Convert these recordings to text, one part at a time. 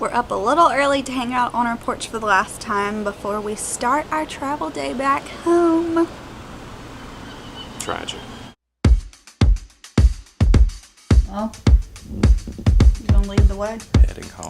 We're up a little early to hang out on our porch for the last time before we start our travel day back home. Tragic. Well, you gonna lead the way? Heading home.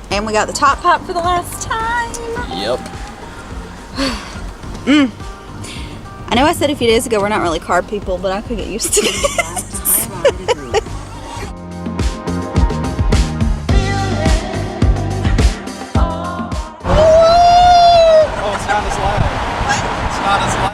And we got the top pop for the last time. Yep. I know I said a few days ago we're not really carb people, but I could get used to it. Oh, it's not as loud. What? It's not as loud.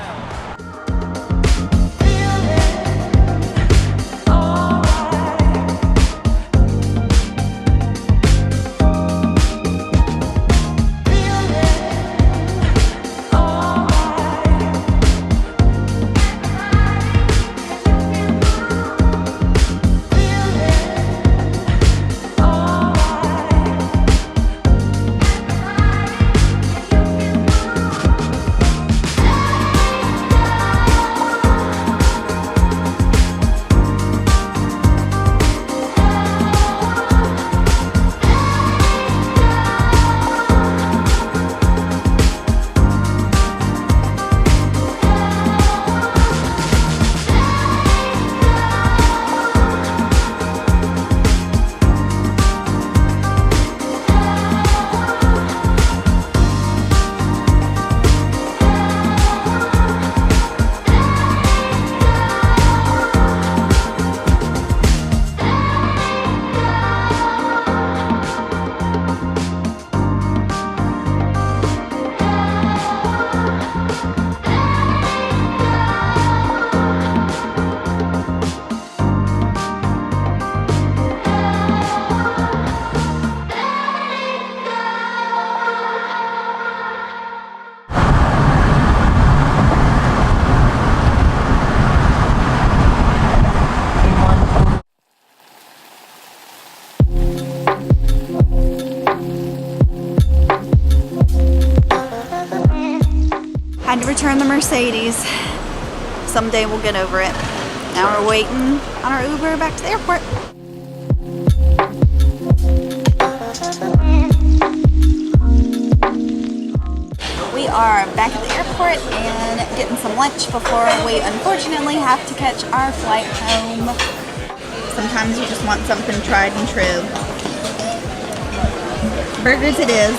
Had to return the Mercedes. Someday we'll get over it. Now we're waiting on our Uber back to the airport. We are back at the airport and getting some lunch before we unfortunately have to catch our flight home. Sometimes you just want something tried and true. Burgers it is.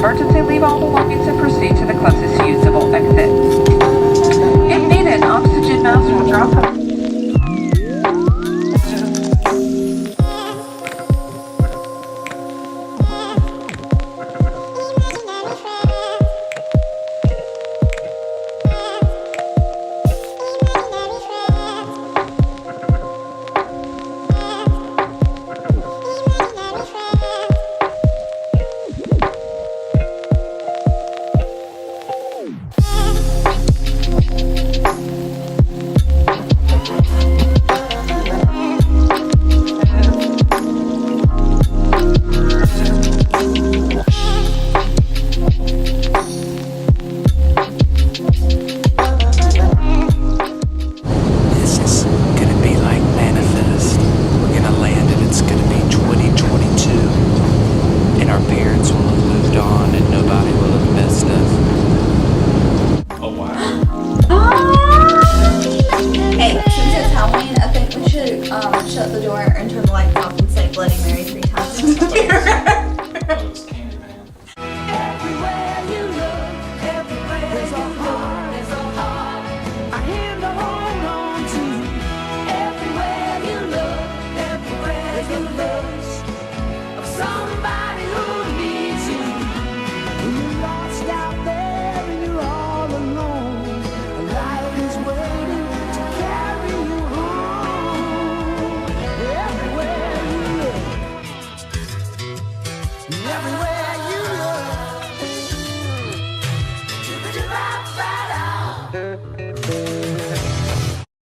Emergency, leave all belongings and proceed to the closest usable exit. If needed, oxygen mask will drop. Shut the door and turn the lights off and say Bloody Mary 3 times.